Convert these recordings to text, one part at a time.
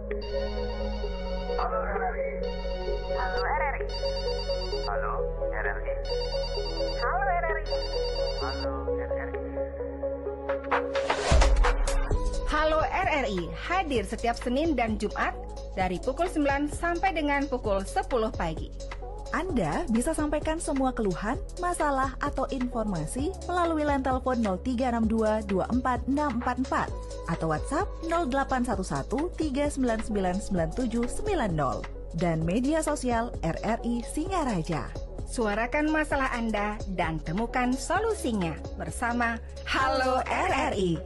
Halo RRI. Halo RRI. Halo RRI. Halo RRI. Halo RRI. Halo RRI hadir setiap Senin dan Jumat dari pukul 9 sampai dengan pukul 10 pagi. Anda bisa sampaikan semua keluhan, masalah, atau informasi melalui line telepon 0362 24644 atau WhatsApp 0811 3999790 dan media sosial RRI Singaraja. Suarakan masalah Anda dan temukan solusinya bersama Halo RRI.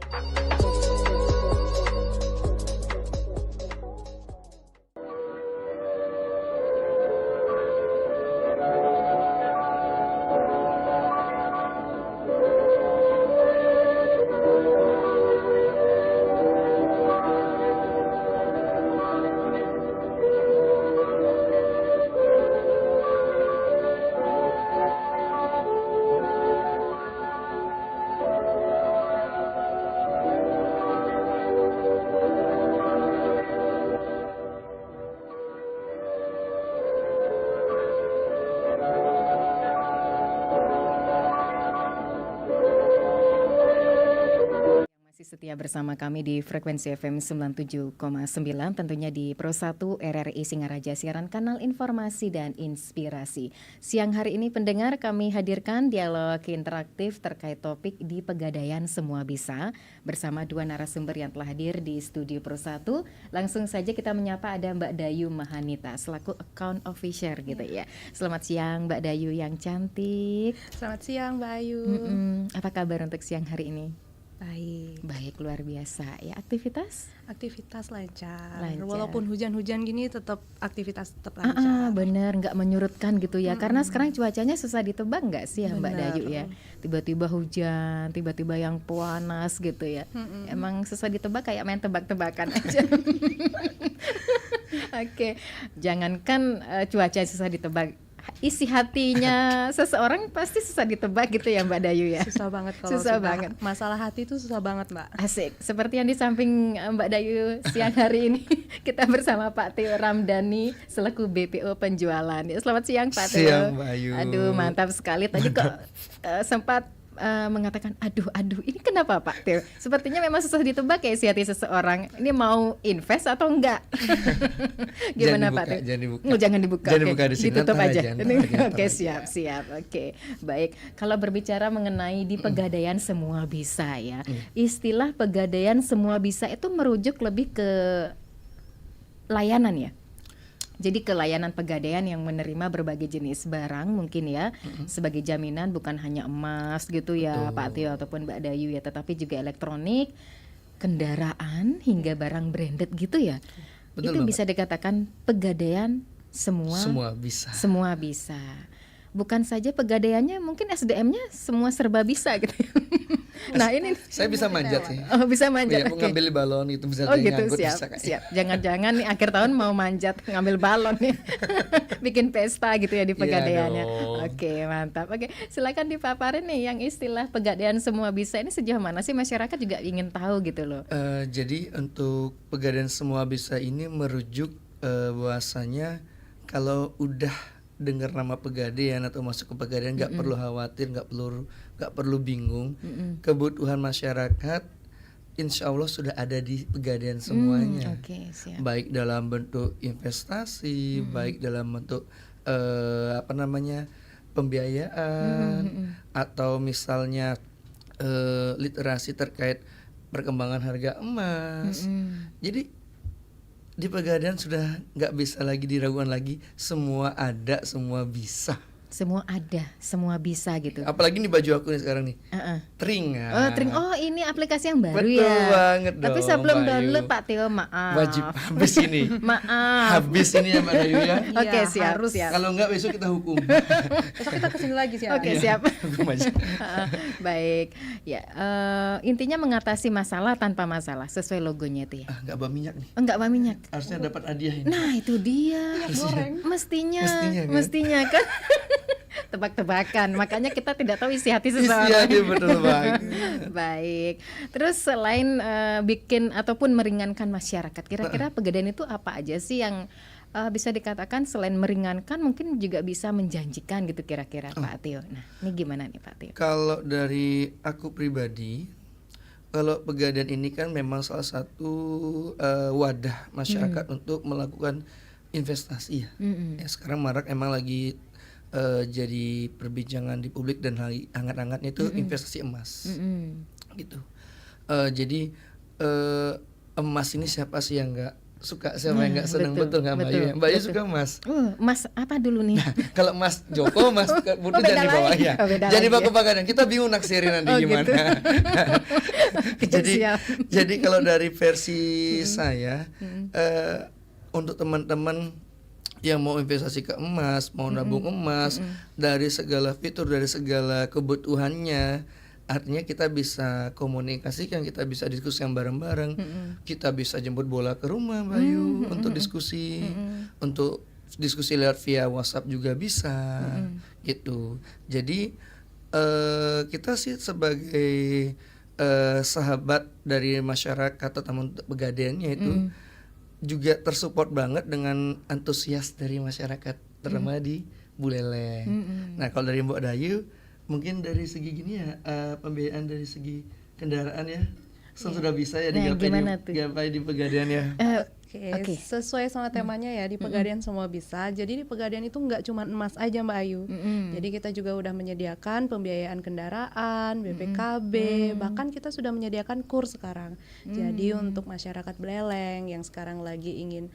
Setia bersama kami di frekuensi FM 97,9 tentunya di Pro 1 RRI Singaraja, siaran kanal informasi dan inspirasi. Siang hari ini pendengar kami hadirkan dialog interaktif terkait topik di Pegadaian Semua Bisa bersama dua narasumber yang telah hadir di studio Pro 1. Langsung saja kita menyapa ada Mbak Dayu Mahanita selaku account officer gitu ya. Selamat siang Mbak Dayu yang cantik. Selamat siang Mbak Ayu. Apa kabar untuk siang hari ini? Baik, luar biasa. Ya, aktivitas lancar. Lancar. Walaupun hujan-hujan gini tetap aktivitas tetap lancar. Bener, nggak menyurutkan gitu ya. Karena sekarang cuacanya susah ditebak nggak sih ya Mbak Benar. Dayu ya. Tiba-tiba hujan, tiba-tiba yang panas gitu ya. Emang susah ditebak, kayak main tebak-tebakan aja. Oke, jangankan cuaca susah ditebak, isi hatinya seseorang pasti susah ditebak gitu ya Mbak Dayu ya. Susah banget kalau Susah sudah banget. masalah hati itu susah banget Mbak. Asik, seperti yang di samping Mbak Dayu siang hari ini kita bersama Pak Theo Ramdhani selaku BPO penjualan. Ya, selamat siang Pak Theo. Siang Mbak Ayu. Aduh mantap sekali. Tadi kok sempat mengatakan aduh ini kenapa Pak Theo? Sepertinya memang susah ditebak ya isi hati seseorang. Ini mau invest atau enggak? Gimana Pak Theo? Jangan dibuka. Jangan dibuka. Jangan Oke, dibuka di sini. ditutup ntar aja. ntar Oke, aja. siap. Oke, baik. Kalau berbicara mengenai di Pegadaian Semua Bisa ya, istilah Pegadaian Semua Bisa itu merujuk lebih ke layanan ya. Jadi ke layanan pegadaian yang menerima berbagai jenis barang mungkin ya, sebagai jaminan bukan hanya emas gitu ya Betul. Pak Theo ataupun Mbak Dayu ya, tetapi juga elektronik, kendaraan hingga barang branded gitu ya. Betul Itu banget. bisa dikatakan Pegadaian Semua bisa. semua bisa. Bukan saja pegadaiannya, mungkin SDM-nya semua serba bisa gitu. Nah ini Saya bisa manjat sih. bisa manjat. Iya, mau Oke. ngambil balon itu bisa Oh gitu, ngangkut siap, bisa kayaknya. siap. Jangan-jangan nih akhir tahun mau manjat ngambil balon nih, bikin pesta gitu ya di Iya pegadaiannya. dong. Oke, mantap. Oke, silakan dipaparin nih yang istilah Pegadaian Semua Bisa ini sejauh mana sih masyarakat juga ingin tahu gitu loh. Jadi untuk Pegadaian Semua Bisa ini merujuk bahwasanya kalau udah dengar nama Pegadaian atau masuk ke Pegadaian nggak perlu khawatir, nggak perlu bingung. Kebutuhan masyarakat insya Allah sudah ada di Pegadaian semuanya. Oke, siap. Baik dalam bentuk investasi, baik dalam bentuk pembiayaan, atau misalnya literasi terkait perkembangan harga emas. Jadi di Pegadaian sudah nggak bisa lagi diragukan lagi, semua ada, semua bisa. Semua ada, semua bisa gitu. Apalagi nih baju aku nih sekarang nih, Tring. Oh, Tring. Oh, ini aplikasi yang baru Betul ya. banget Tapi dong, sebelum Mbak Ayu. download Pak Theo maaf. Wajib habis ini. Maaf. Habis ini ya Mbak Dayu ya. Oke, Iya, siap, harus. siap. Kalau nggak besok kita hukum. Besok kita kesini lagi sih. Oke, Iya, siap. hukum aja. Baik. Ya, intinya mengatasi masalah tanpa masalah sesuai logonya itu ya. Nggak bawa minyak nih. Enggak Pak minyak. Harusnya dapat hadiah ini. Nah, itu dia. Mestinya. Mestinya Mestinya kan? mestinya kan. Tebak-tebakan, makanya kita tidak tahu isi hati Isi seseorang. hati, betul banget. Baik. Terus selain bikin ataupun meringankan masyarakat, kira-kira Pegadaian itu apa aja sih yang bisa dikatakan selain meringankan mungkin juga bisa menjanjikan gitu kira-kira Pak Tio. Nah, ini gimana nih Pak Tio? Kalau dari aku pribadi, kalau Pegadaian ini kan memang salah satu wadah masyarakat untuk melakukan investasi ya. Ya, sekarang marak emang lagi jadi perbincangan di publik dan lagi hangat-hangatnya itu investasi emas, gitu. Jadi emas ini siapa sih yang nggak suka, siapa yang nggak senang, betul nggak Mbak Ayu? Mbak Ayu suka emas. Mas apa dulu nih? Kalau Mas Joko, Mas Putri beda jangan dibawa lagi. ya. Oh, beda Jangan lagi dibawa ya. ke Pegadaian. Kita bingung naksirin nanti Oh, gimana. gitu. jadi Siap. jadi kalau dari versi saya untuk teman-teman yang mau investasi ke emas, mau nabung emas, dari segala fitur, dari segala kebutuhannya, artinya kita bisa komunikasikan, kita bisa diskusikan bareng-bareng, kita bisa jemput bola ke rumah Mbak Ayu untuk diskusi, untuk diskusi lewat via WhatsApp juga bisa, gitu. Jadi kita sih sebagai sahabat dari masyarakat atau teman Pegadaiannya itu juga tersupport banget dengan antusias dari masyarakat, terutama di Buleleng. Nah kalau dari Mbak Dayu, mungkin dari segi gini ya, pembiayaan dari segi kendaraan ya, sudah bisa ya Nah, gimana digapai di Pegadaian ya. Oke, sesuai sama temanya ya, di Pegadaian semua bisa. Jadi di Pegadaian itu nggak cuma emas aja Mbak Ayu. Jadi kita juga udah menyediakan pembiayaan kendaraan, BPKB, bahkan kita sudah menyediakan kurs sekarang. Jadi untuk masyarakat Buleleng yang sekarang lagi ingin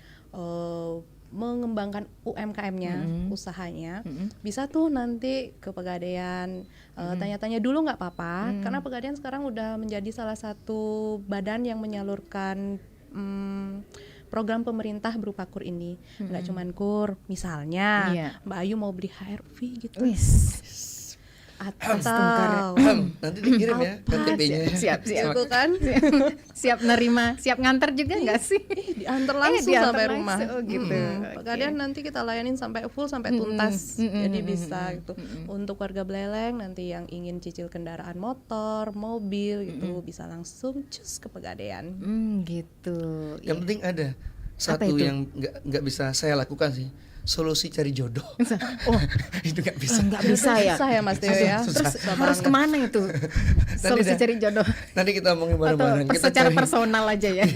mengembangkan UMKM-nya, usahanya, bisa tuh nanti ke Pegadaian, tanya-tanya dulu nggak apa-apa, karena Pegadaian sekarang udah menjadi salah satu badan yang menyalurkan program pemerintah berupa KUR ini. Nggak cuman KUR, misalnya Mbak Ayu mau beli HRV gitu, atau Nanti dikirim ya KTP-nya. Siap. gitu kan, Siap nerima, siap nganter juga nggak sih? diantar langsung diantar sampai langsung, rumah. oh gitu. Pegadaian nanti kita layanin sampai full, sampai tuntas. Jadi bisa gitu. Untuk warga Buleleng nanti yang ingin cicil kendaraan motor, mobil gitu, bisa langsung cus ke Pegadaian. Gitu. Yang penting ada satu itu? yang nggak bisa saya lakukan sih, solusi cari jodoh. Oh, Itu nggak bisa. nggak bisa ya. Susah ya Mas Teo ya. Terus Susah harus banget. kemana itu? Solusi dah. cari jodoh Nanti kita omongin atau bareng-bareng. Kita secara cari. personal aja ya?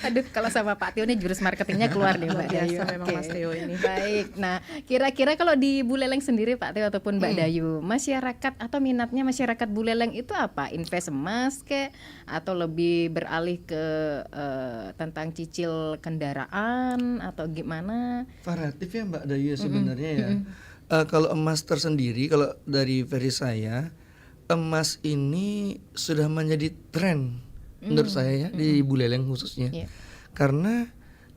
Aduh, kalau sama Pak Tio nih jurus marketingnya keluar nih Mbak Luar Dayu. biasa memang Oke. Mas Teo ini. Baik, nah kira-kira kalau di Buleleng sendiri Pak Tio ataupun Mbak Dayu, masyarakat atau minatnya masyarakat Buleleng itu apa? Invest emas kek? Atau lebih beralih ke tentang cicil kendaraan atau gimana? Variatif ya Mbak Dayu sebenarnya ya. Kalau emas tersendiri, kalau dari versi saya, emas ini sudah menjadi tren menurut saya ya, di Buleleng khususnya. Iya. Karena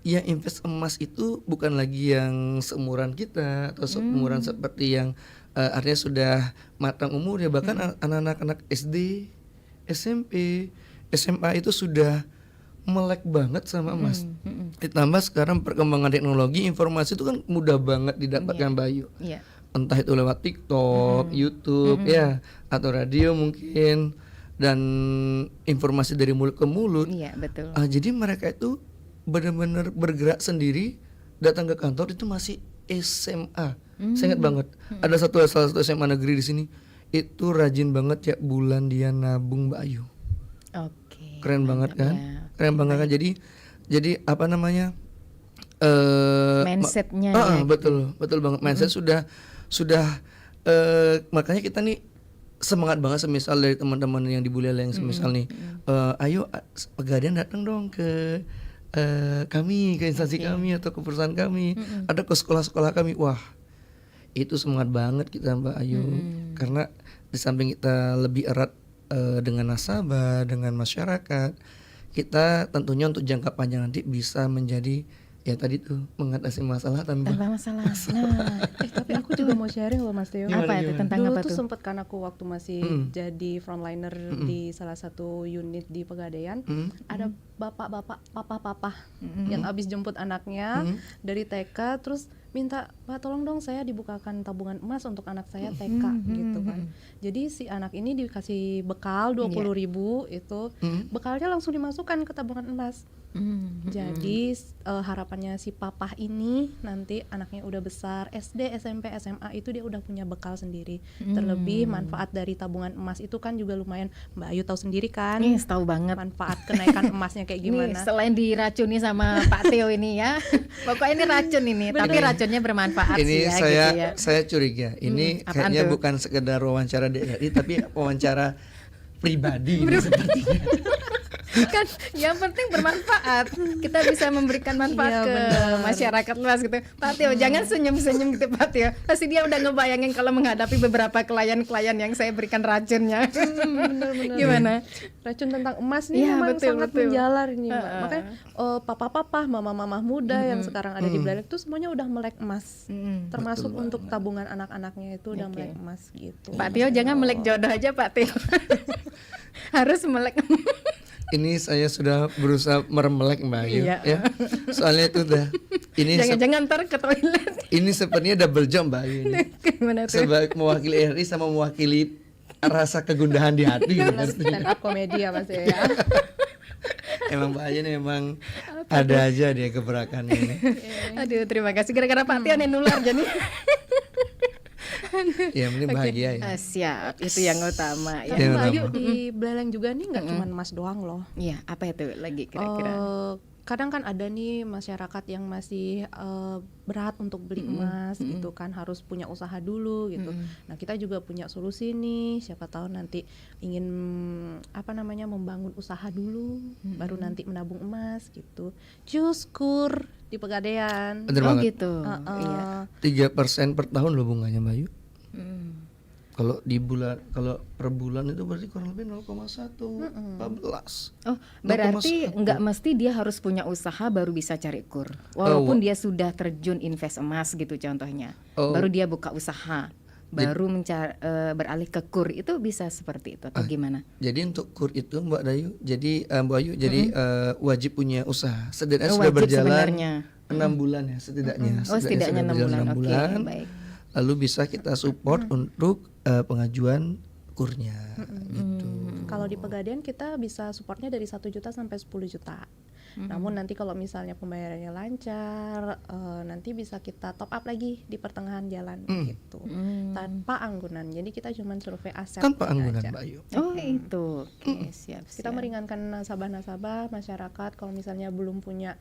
yang invest emas itu bukan lagi yang seumuran kita atau seumuran seperti yang artinya sudah matang umur ya, bahkan anak-anak SD, SMP, SMA itu sudah melek banget sama emas. Ditambah sekarang perkembangan teknologi, informasi itu kan mudah banget didapatkan Bayu. Iya. Entah itu lewat TikTok, YouTube ya, atau radio mungkin, dan informasi dari mulut ke mulut. Iya, betul. Jadi mereka itu benar-benar bergerak sendiri, datang ke kantor itu masih SMA. Saya ingat banget, ada salah satu SMA negeri di sini itu rajin banget tiap bulan dia nabung Mbak Ayu. Oke. Keren banget kan? Ya. Keren banget kan? Jadi apa namanya? Mindsetnya ya. Betul banget. Mindset sudah makanya kita nih semangat banget, semisal dari teman-teman yang di Buleleng, semisal nih, ayo Pegadaian datang dong ke kami, ke instansi kami atau ke perusahaan kami, ada ke sekolah-sekolah kami. Wah, itu semangat banget kita Mbak Ayu, karena di samping kita lebih erat dengan nasabah, dengan masyarakat, kita tentunya untuk jangka panjang nanti bisa menjadi ya tadi tuh mengatasi masalah tanpa masalah. Nah, Tapi aku juga mau sharing loh Mas Teo. apa itu tentang Dulu apa tuh tuh? sempet kan aku waktu masih jadi frontliner di salah satu unit di Pegadaian, ada bapak-bapak, papa-papa yang abis jemput anaknya dari TK, terus minta, Pak tolong dong saya dibukakan tabungan emas untuk anak saya TK gitu kan. Jadi si anak ini dikasih bekal 20.000 itu, bekalnya langsung dimasukkan ke tabungan emas. Jadi harapannya si papa ini nanti anaknya udah besar, SD, SMP, SMA itu dia udah punya bekal sendiri. Terlebih manfaat dari tabungan emas itu kan juga lumayan, Mbak Ayu tahu sendiri kan. Nih, tahu banget. Manfaat kenaikan emasnya kayak gimana. Nih, selain diracuni sama Pak Theo ini ya. Pokoknya ini racun ini, tapi racunnya bermanfaat Ini sih ya saya gitu ya. saya curiga. Ini apaan kayaknya tuh? bukan sekedar wawancara DRI tapi wawancara pribadi ini sepertinya. Kan yang penting bermanfaat, kita bisa memberikan manfaat Iya, ke bener. masyarakat luas gitu. Pak Theo jangan senyum-senyum gitu Pak Theo, pasti dia udah ngebayangin kalau menghadapi beberapa klien-klien yang saya berikan racunnya. Bener-bener. Gimana? Racun tentang emas nih Iya, memang betul, sangat betul. menjalar ini Mbak. Makanya papa-papa, mama-mama muda yang sekarang ada di Blalek tuh semuanya udah melek emas. Termasuk untuk tabungan anak-anaknya itu udah melek emas gitu. Pak Theo jangan melek jodoh aja Pak Theo. Harus melek. Ini saya sudah berusaha meremelek Mbak Ayu Iya. ya. Soalnya itu udah ini Jangan-jangan ntar ke toilet. ini sepertinya double job Mbak Ayu ini. Gimana tuh? Sebagai mewakili RI sama mewakili rasa kegundahan di hati gitu kan. Stand up komedi ya Mas ya. Emang Mbak Ayu ini emang ada aja dia geberakannya ini. Aduh, terima kasih gara-gara Pak Theo nih nular jadi. Ya ini bahagia ya. Siap, itu yang utama ya. Tapi Yang Mbak Ayu utama. di Blalek juga nih nggak cuma emas doang loh. Iya, apa itu lagi kira-kira? Kadang kan ada nih masyarakat yang masih berat untuk beli emas gitu kan, harus punya usaha dulu gitu. Nah kita juga punya solusi nih, siapa tahu nanti ingin membangun usaha dulu, baru nanti menabung emas gitu. Juskur di Pegadaian. Bener Oh banget. gitu. Iya. 3% per tahun loh bunganya Mbak Ayu. Kalau per bulan itu berarti kurang lebih 0,114. Oh, berarti 0,1. nggak mesti dia harus punya usaha baru bisa cari kur. Walaupun dia sudah terjun invest emas gitu contohnya. Oh. Baru dia buka usaha, baru beralih ke kur, itu bisa seperti itu atau gimana? Jadi untuk kur itu Mbak Ayu, wajib punya usaha. Setidaknya Oh, sudah wajib berjalan sebenarnya. 6 bulan ya setidaknya. Oh, setidaknya sudah 6 berjalan bulan. 6 Oke, bulan. baik. Lalu bisa kita support untuk pengajuan kurnya gitu. Kalau di Pegadaian kita bisa supportnya dari 1 juta sampai 10 juta. Namun nanti kalau misalnya pembayarannya lancar, nanti bisa kita top up lagi di pertengahan jalan gitu, tanpa anggunan. Jadi kita cuma survei aset Tanpa anggunan aja. Mbak Ayu. Oh, itu. Oke, siap. Kita meringankan nasabah-nasabah masyarakat kalau misalnya belum punya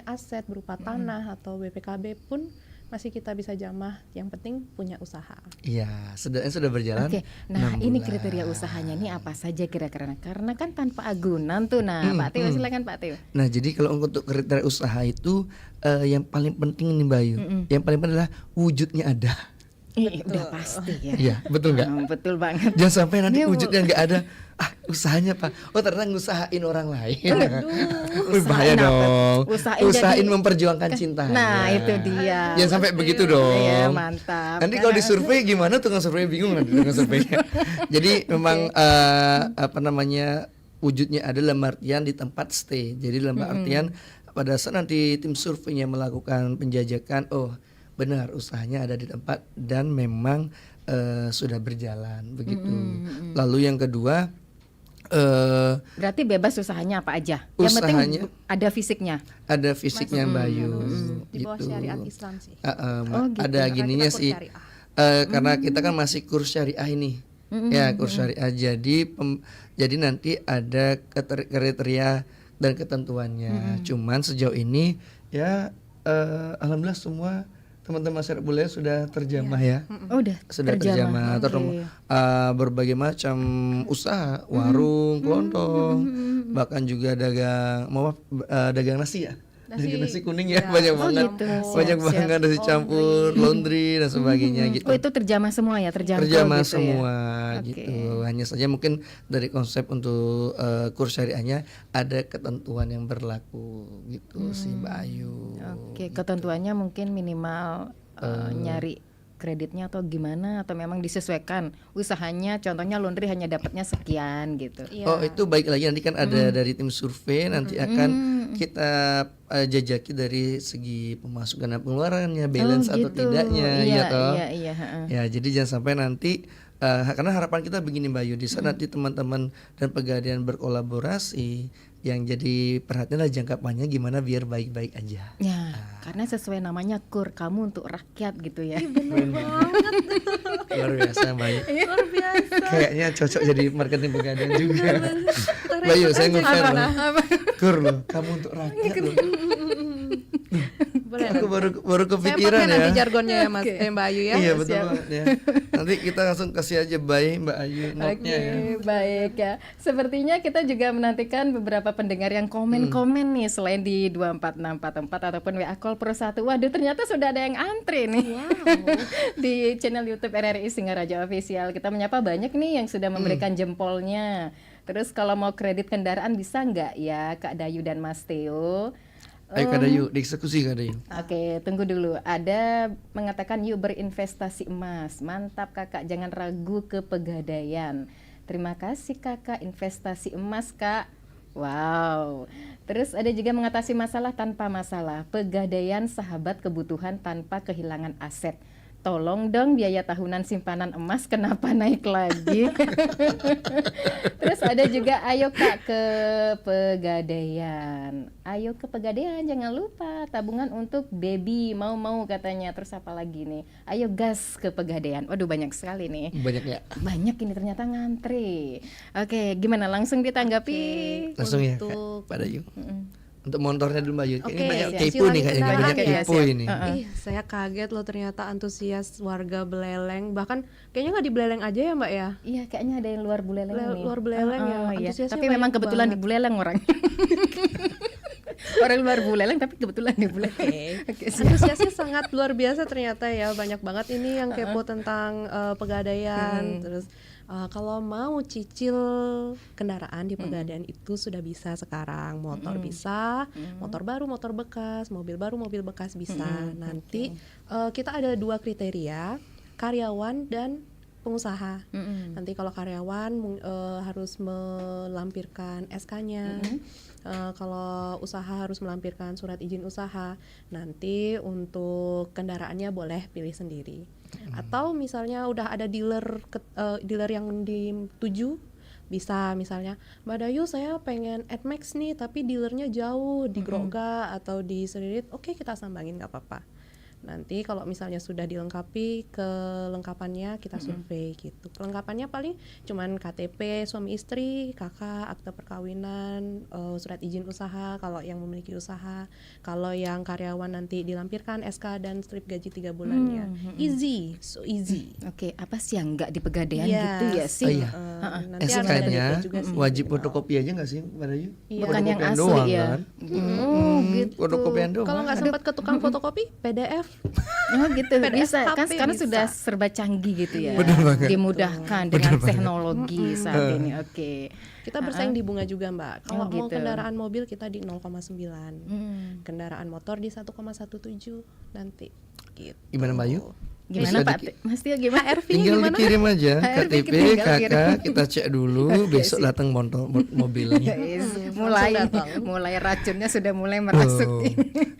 aset berupa tanah atau BPKB pun masih kita bisa jamah, yang penting punya usaha. Iya, setidaknya sudah berjalan. Oke, nah 6 ini bulan. kriteria usahanya ini apa saja kira-kira? Karena kan tanpa agunan tuh. Nah, Pak Theo silakan Pak Theo. Nah, jadi kalau untuk kriteria usaha itu yang paling penting nih Mbak Ayu. Yang paling penting adalah wujudnya ada. Udah pasti ya. Iya, betul nggak? Betul banget. Jangan sampai nanti Ini wujudnya nggak ada. Usahanya Pak. Oh ternyata ngusahain orang lain. Usahain Bahaya apa? dong. Usahain jadi- memperjuangkan cinta. Nah, itu dia. Jangan sampai begitu dong. Iya, mantap. Nanti kalau disurvei gimana tukang survei bingung nanti tukang surveinya. Jadi memang wujudnya ada dalam artian di tempat stay. Jadi dalam artian pada saat nanti tim surveinya melakukan penjajakan, oh benar usahanya ada di tempat dan memang sudah berjalan begitu. Lalu yang kedua Berarti bebas usahanya apa aja. Yang penting Usahanya ada fisiknya. ada fisiknya Mbak Ayu Di bawah gitu. syariat Islam sih. Oh, gitu. Ada Karena gininya kita kurs sih. syariah. Karena kita kan masih kurs syariah ini. Ya, kurs syariah. Jadi nanti ada kriteria dan ketentuannya. Cuman sejauh ini ya alhamdulillah semua teman-teman masyarakat bule sudah terjamah ya. Oh, udah Sudah terjamah. Oke. Berbagai macam usaha, warung, kelontong, bahkan juga dagang nasi ya. Dagang nasi kuning ya, banyak banget. gitu. Banyak Siap, banget nasi campur, laundry dan sebagainya gitu. Oh, itu terjamah semua ya, terjangkau Terjamah gitu semua ya. gitu. Hanya saja mungkin dari konsep untuk kurs syariahnya ada ketentuan yang berlaku gitu sih Mbak Ayu. Oke, ketentuannya mungkin minimal nyari kreditnya atau gimana, atau memang disesuaikan usahanya, contohnya laundry hanya dapatnya sekian gitu. Oh itu baik lagi nanti kan ada dari tim survei nanti akan kita jajaki dari segi pemasukan dan pengeluarannya, balance atau gitu. tidaknya, Iya, ya toh. iya, heeh. Ya, jadi jangan sampai nanti karena harapan kita begini Mbak Ayu, di saat nanti teman-teman dan Pegadaian berkolaborasi, yang jadi perhatian adalah jangka panjang gimana biar baik-baik aja. Ya, karena sesuai namanya KUR, kamu untuk rakyat gitu ya. Luar biasa Mbak Ayu. Luar biasa. Kayaknya cocok jadi marketing Pegadaian juga. Mbak Ayu, saya nge-share loh. KUR loh, kamu untuk rakyat loh. Boleh Aku baru saya kepikiran pakai nanti ya. jargonnya ya Mas, Mbak Ayu ya. Iya betul banget ya. Nanti kita langsung kasih aja bye Mbak Ayu note-nya ya. Baik ya. Sepertinya kita juga menantikan beberapa pendengar yang komen-komen nih selain di 24644 ataupun WA Call Pro 1. Waduh, ternyata sudah ada yang antri nih. Di channel YouTube RRI Singaraja Official. Kita menyapa banyak nih yang sudah memberikan jempolnya. Terus kalau mau kredit kendaraan bisa nggak ya Kak Dayu dan Mas Theo? Ayo Kak Dayu, dieksekusi Kak Dayu. Oke, tunggu dulu. Ada mengatakan yuk berinvestasi emas. Mantap Kakak, jangan ragu ke Pegadaian. Terima kasih Kakak, investasi emas Kak. Wow. Terus ada juga mengatasi masalah tanpa masalah. Pegadaian sahabat kebutuhan tanpa kehilangan aset. Tolong dong biaya tahunan simpanan emas kenapa naik lagi? Terus ada juga ayo Kak ke Pegadaian. Ayo ke Pegadaian, jangan lupa tabungan untuk baby mau katanya. Terus apa lagi nih? Ayo gas ke Pegadaian. Waduh banyak sekali nih. Banyak ya. Banyak ini ternyata ngantri. Oke, gimana langsung ditanggapi? Langsung ya Untuk- Kak Dayu. Untuk motornya dulu Mbak Ayu. Ini Oke, banyak siap. kepo nih kayaknya, Silakan banyak kendaraan ya. kepo ini. Ih, saya kaget loh ternyata antusias warga Beleleng. Bahkan kayaknya nggak di Beleleng aja ya Mbak ya. Iya, kayaknya ada yang luar Buleleng nih. Luar Buleleng ya, Iya. antusiasnya Tapi memang banyak kebetulan banget. di Buleleng orang. Orang luar Buleleng tapi kebetulan di Buleleng. Oke, siap. Antusiasnya sangat luar biasa ternyata ya, banyak banget ini yang kepo tentang Pegadaian. Terus kalau mau cicil kendaraan di Pegadaian itu sudah bisa sekarang, motor bisa, motor baru, motor bekas, mobil baru, mobil bekas bisa. Nanti kita ada 2 kriteria, karyawan dan pengusaha. Nanti kalau karyawan harus melampirkan SK-nya. Kalau usaha harus melampirkan surat izin usaha. Nanti untuk kendaraannya boleh pilih sendiri. Atau misalnya udah ada dealer yang dituju, bisa misalnya Mbak Dayu saya pengen Admax nih tapi dealernya jauh di Grogga atau di Seririt, oke kita sambangin nggak apa-apa. Nanti kalau misalnya sudah dilengkapi kelengkapannya kita survei gitu. Kelengkapannya paling cuman KTP suami istri, kakak, akte perkawinan, surat izin usaha kalau yang memiliki usaha. Kalau yang karyawan nanti dilampirkan SK dan strip gaji 3 bulannya. Easy, so easy. Oke, apa sih yang enggak di Pegadaian gitu ya sih? Oh iya. Nanti harus ada SK-nya DP juga sih. wajib fotokopi aja nggak sih Mbak Dayu? Iya. Bukan yang Fotokopian asli doang, ya. kan? Gitu. Fotokopian doang. Kalau nggak sempat ke tukang fotokopi, PDF. Oh gitu, PDF bisa kan HP sekarang bisa. sudah serba canggih gitu ya. Bener banget. Dimudahkan dengan teknologi saat ini. Oke. Kita bersaing di bunga juga Mbak. Kalau Oh, mau gitu. kendaraan mobil kita di 0,9. Kendaraan motor di 1,17 nanti. Gitu. Gimana Mbak Ayu? Gimana Bisa Pak? Mas Tio gimana? HRV-nya Tinggal gimana? dikirim aja HRV KTP, tinggal kakak, kirim. kita cek dulu, besok datang mobilnya. Yes, mulai racunnya sudah mulai merasuk. Oh.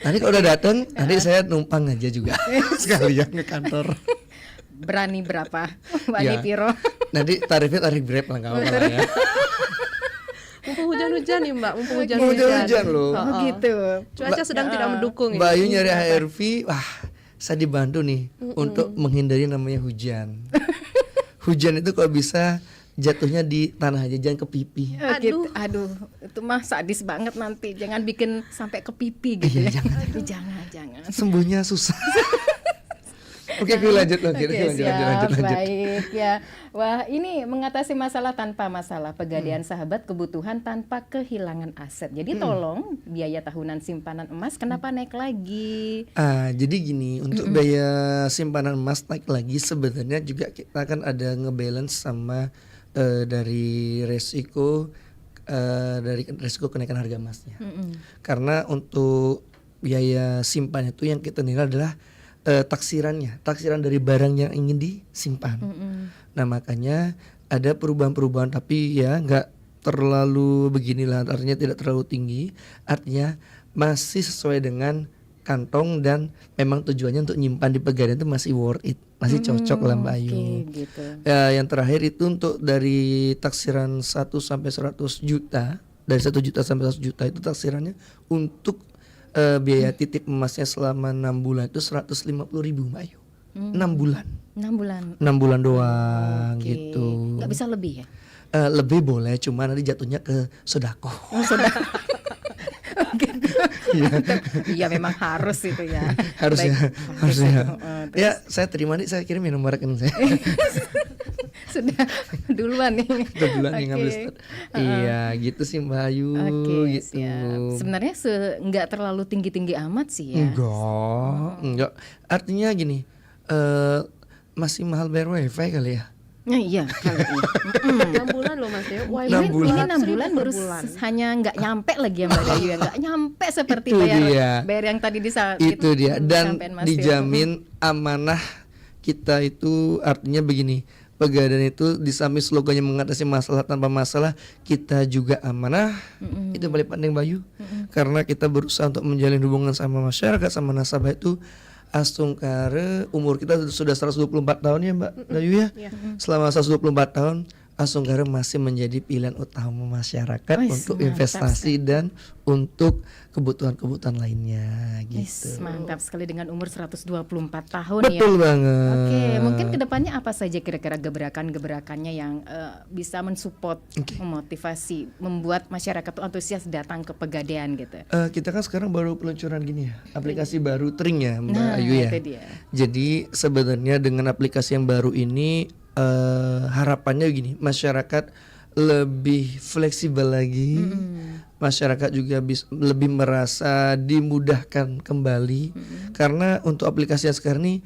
Nanti kalau udah datang, nanti saya numpang aja juga sekalian ke kantor. Berani berapa? Wani Ya. piro? Nanti tarifnya tarif Grab lah nggak apa-apa lah ya. Mumpung hujan-hujan nih Mbak, mumpung Mau hujan-hujan. hujan loh. Oh gitu. Cuaca sedang tidak mendukung Mbak Ayu ini. nyari HRV, wah saya dibantu nih untuk menghindari namanya hujan. Hujan itu kalau bisa jatuhnya di tanah aja, jangan ke pipi. Gitu. Aduh, itu mah sadis banget nanti. Jangan bikin sampai ke pipi gitu ya. Jangan. Sembuhnya susah. Oke, lanjut. Oke, siap, baik ya. Wah, ini mengatasi masalah tanpa masalah, Pegadaian sahabat kebutuhan tanpa kehilangan aset. Jadi tolong biaya tahunan simpanan emas kenapa naik lagi? Jadi gini, untuk biaya simpanan emas naik lagi sebenarnya juga kita kan ada ngebalance sama dari resiko kenaikan harga emasnya. Karena untuk biaya simpan itu yang kita nilai adalah taksiran dari barang yang ingin disimpan. Nah makanya ada perubahan-perubahan tapi ya nggak terlalu beginilah, artinya tidak terlalu tinggi, artinya masih sesuai dengan kantong dan memang tujuannya untuk nyimpan di Pegadaian itu masih worth it, masih cocok lah Mbak Ayu. Oke, gitu. Yang terakhir itu untuk dari taksiran 1 sampai 100 juta, dari 1 juta sampai 100 juta itu taksirannya untuk biaya titip emasnya selama 6 bulan itu 150.000 Mbak Ayu. 6 bulan. 6 bulan. 6 bulan doang Oke. gitu. Nggak bisa lebih ya? Lebih boleh, cuma nanti jatuhnya ke sedekah. Iya memang harus itu ya. Harusnya, Baik. harusnya. Terus Ya, saya terima nih, saya kirim nomor rekening saya. sudah duluan nih. Udah bulan nih ngambil Oke. start. Iya, gitu sih Mbak Ayu, Oke, gitu. siap. Sebenarnya nggak terlalu tinggi-tinggi amat sih ya. Enggak. Artinya gini, masih mahal bayar wifi kali ya. Nah, iya kali ini. 6 bulan loh Mas Teo. Wah, 6 bulan. Ini 6 bulan 1.000 baru per bulan. hanya nggak nyampe lagi ya Mbak Dayu ya, nggak nyampe seperti Itu bayar dia. bayar yang tadi Itu dia, dan disampaikan Mas Teo. dijamin amanah kita itu, artinya begini, Pegadaian itu di samping slogannya mengatasi masalah tanpa masalah, kita juga amanah. Itu paling penting Bayu, karena kita berusaha untuk menjalin hubungan sama masyarakat, sama nasabah itu. Asungkare umur kita sudah 124 tahun ya Mbak Dayu ya. Selama 124 tahun Asungkare masih menjadi pilihan utama masyarakat Wih, untuk mantap investasi dan untuk kebutuhan-kebutuhan lainnya Yes, gitu. mantap sekali dengan umur 124 tahun ya. Betul banget. Oke, mungkin kedepannya apa saja kira-kira gebrakan-gebrakannya yang bisa mensupport, memotivasi, membuat masyarakat tuh antusias datang ke Pegadaian gitu. Kita kan sekarang baru peluncuran gini ya, aplikasi baru Tring ya Mbak Nah, Ayu ya. itu dia. Jadi sebenarnya dengan aplikasi yang baru ini harapannya gini, masyarakat lebih fleksibel lagi, masyarakat juga lebih merasa dimudahkan kembali, karena untuk aplikasi yang sekarang ini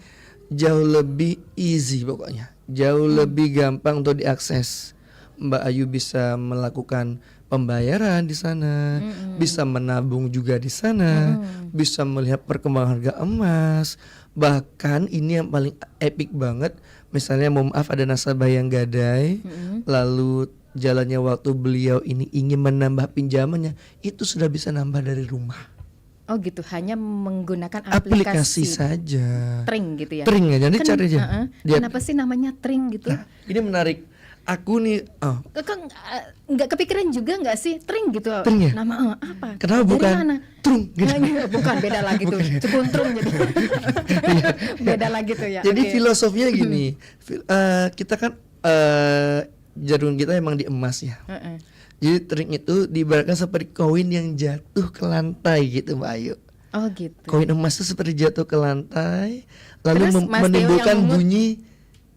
jauh lebih easy pokoknya, jauh lebih gampang untuk diakses. Mbak Ayu bisa melakukan pembayaran di sana, bisa menabung juga di sana, bisa melihat perkembangan harga emas. Bahkan ini yang paling epic banget, misalnya mohon maaf ada nasabah yang gadai, lalu jalannya waktu beliau ini ingin menambah pinjamannya, itu sudah bisa nambah dari rumah. Oh gitu, hanya menggunakan Aplikasi aplikasi saja. Tring gitu ya. Tring aja, nanti cari aja. Dia- Kenapa sih namanya Tring gitu? Nah, ini menarik. Aku nih, Kang nggak kepikiran juga nggak sih Tring gitu? Tring ya? Nama apa? kenapa Dari bukan mana? Trung gitu? Bukan, beda lagi tuh. Bukan ya? Cekuntrung jadi. Beda lagi tuh ya. Jadi Oke. filosofinya gini, kita kan jarum kita emang di emas ya. Heeh. Jadi tring itu diibaratkan seperti koin yang jatuh ke lantai gitu Mbak Ayu. Oh gitu. Koin emas itu seperti jatuh ke lantai, lalu Terus Mas Teo menimbulkan yang mungut. bunyi.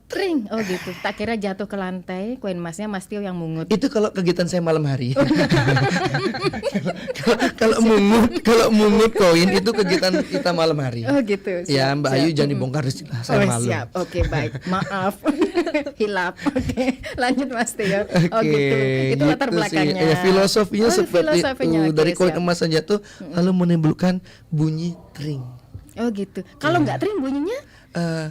Tring. Oh gitu. Tak kira jatuh ke lantai, koin emasnya Mas Tio yang mungut. Itu kalau kegiatan saya malam hari. Kalau mungut koin itu kegiatan kita malam hari. Oh gitu. Ya siap, Mbak siap. Ayu jangan dibongkar istilah saya Oh malu. siap. Oke baik. Maaf. Hilap. Oke. Lanjut Mas Tio. Oh Oke, gitu. Itu latar gitu sih. belakangnya. Ya, filosofinya Oh, seperti filosofinya. itu. Oke, Dari koin siap. emas saja tuh lalu menimbulkan bunyi tring. Oh gitu. Kalau nggak Tring bunyinya? Eh,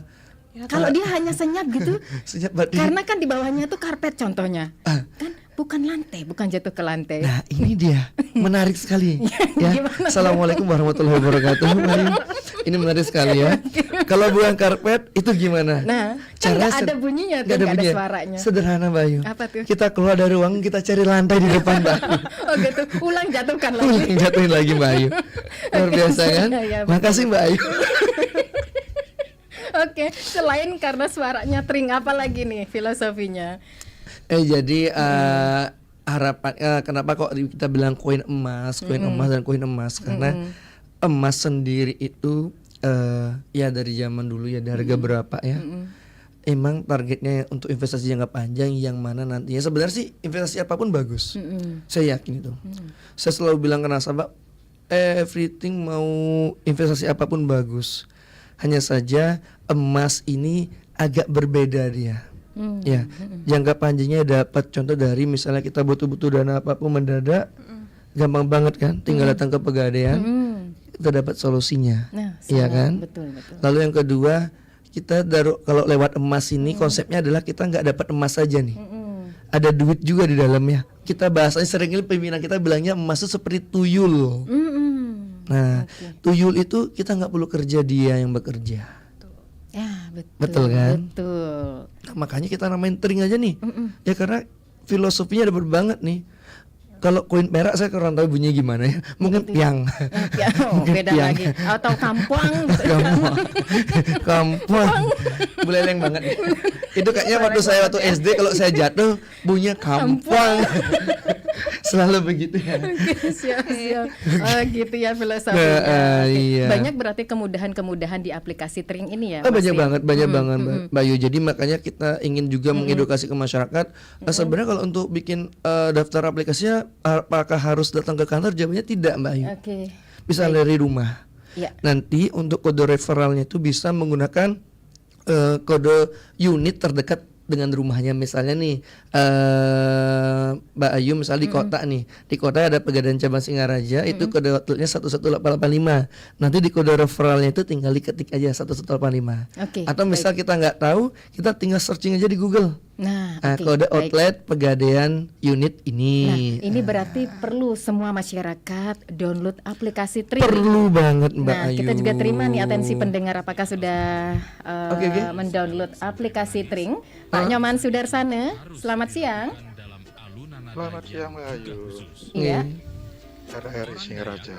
Kalau dia hanya senyap gitu. Senyap berarti- Karena kan di bawahnya tuh karpet contohnya. Kan bukan lantai, bukan jatuh ke lantai. Nah ini dia menarik sekali ya. Gimana? Assalamualaikum warahmatullahi wabarakatuh. Bayu. Ini menarik sekali ya. Kalau bukan karpet itu gimana? Nah, kan nggak ada bunyinya tuh, nggak ada bunyinya. suaranya. Sederhana Bayu. Apa tuh? Kita keluar dari ruangan, kita cari lantai di depan Bayu. Oh gitu. Ulang jatuhkan lagi. Ulang jatuhin lagi Mbak Ayu. Luar biasa kan? Ya, betul. Makasih Mbak Ayu. Oke, selain karena suaranya Tring, apa lagi nih filosofinya? Jadi harapan kenapa kok kita bilang koin emas dan koin emas, karena emas sendiri itu ya dari zaman dulu ya, dari harga berapa ya, emang targetnya untuk investasi jangka panjang yang mana nantinya sebenarnya sih investasi apapun bagus. Saya yakin itu. Saya selalu bilang ke nasabah, everything mau investasi apapun bagus. Hanya saja emas ini agak berbeda dia. Ya, jangka panjangnya dapat contoh dari misalnya kita butuh dana apapun mendadak, gampang banget kan, tinggal datang ke Pegadaian, kita dapat solusinya. Nah, Iya sangat kan? betul. Lalu yang kedua, kita kalau lewat emas ini konsepnya adalah kita nggak dapat emas saja nih. ada duit juga di dalamnya. Kita bahasanya seringkali pimpinan kita bilangnya emas itu seperti tuyul. Nah, tuyul itu kita nggak perlu kerja, dia yang bekerja. Ya, betul. Betul kan? Betul. Nah, makanya kita namain tring aja nih. Ya karena filosofinya ada banget nih. Kalau koin perak saya kurang tahu bunyinya gimana ya. Mungkin piang. Ya, Mungkin beda piang. lagi. Atau kampung. Kampung. Buleleng banget. Itu kayaknya waktu SD kalau saya jatuh bunyinya kampung. Selalu begitu ya. Siap. Oh, gitu ya filosofinya. Nah, Oke. iya. Banyak berarti kemudahan-kemudahan di aplikasi Tring ini ya. Oh, Mas banyak Wi? banget, Mbak Bayu. Jadi makanya kita ingin juga mengedukasi ke masyarakat. Sebenarnya kalau untuk bikin daftar aplikasinya, apakah harus datang ke kantor? Jawabannya tidak, Mbak Ayu. Oke. Bisa dari rumah. Ya. Nanti untuk kode referralnya itu bisa menggunakan kode unit terdekat dengan rumahnya. Misalnya nih Mbak Ayu misalnya di kota nih, di kota ada Pegadaian Cabang Singaraja, itu kode hotline-nya 11885. Nanti di kode referralnya itu tinggal diketik aja 11885. Oke, Atau misal kita nggak tahu, kita tinggal searching aja di Google. Nah, oke, Kode baik. outlet Pegadaian unit ini. Nah, ini berarti perlu semua masyarakat download aplikasi Tring. Perlu banget, Mbak Nah, Ayu. kita juga terima nih atensi pendengar, apakah sudah Oke. mendownload aplikasi Tring. Pak Nyoman Sudarsana, selamat siang. Selamat siang Mbak Ayu, Iya. RRI Singaraja.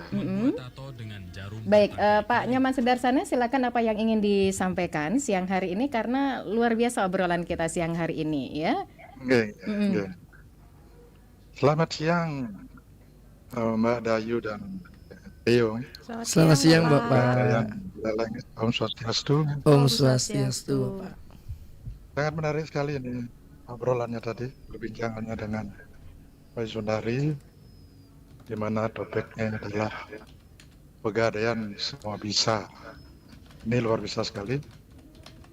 Baik, Pak Nyoman Sudarsana, silakan apa yang ingin disampaikan siang hari ini, karena luar biasa obrolan kita siang hari ini ya. Oke. Selamat siang Mbak Dayu dan Theo. Selamat siang, Bapak. Yang Langit, Om Swastiastu. Om Swastiastu, Pak. Sangat menarik sekali ini obrolannya tadi, perbincangannya dengan Mbak Sundari, di mana topiknya adalah pegadaian semua bisa. Ini luar biasa sekali,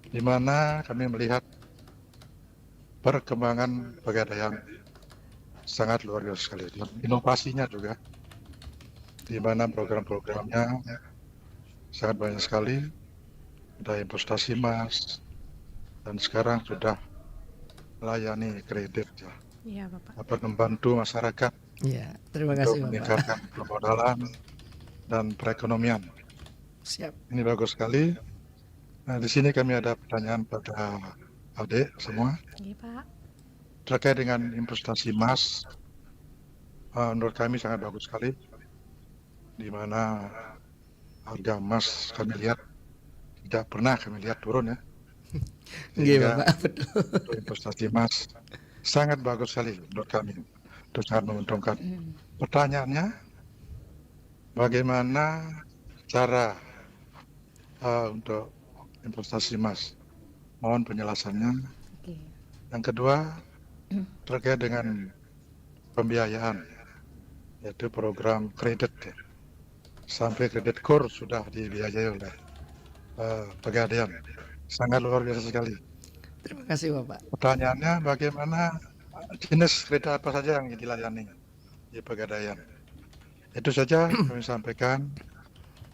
di mana kami melihat perkembangan pegadaian sangat luar biasa sekali, dan inovasinya juga, di mana program-programnya sangat banyak sekali. Ada investasi emas, dan sekarang sudah melayani kredit ya, Iya, Bapak. dapat membantu masyarakat Ya, terima untuk kasih, Bapak. meningkatkan permodalan dan perekonomian. Siap. Ini bagus sekali. Nah, di sini kami ada pertanyaan pada adik semua Iya, Pak. terkait dengan investasi emas. Menurut kami sangat bagus sekali, di mana harga emas kami lihat tidak pernah kami lihat turun ya. Iya, Sehingga Bapak, betul. untuk investasi emas sangat bagus sekali menurut kami. Itu sangat menguntungkan. Pertanyaannya, bagaimana cara untuk investasi emas? Mohon penjelasannya. Oke. Yang kedua, terkait dengan pembiayaan, yaitu program kredit ya. Sampai kredit KUR sudah dibiayai oleh Pegadaian. Sangat luar biasa sekali. Terima kasih, Bapak. Pertanyaannya, bagaimana jenis kredit apa saja yang dilayani di Pegadaian? Itu saja kami sampaikan.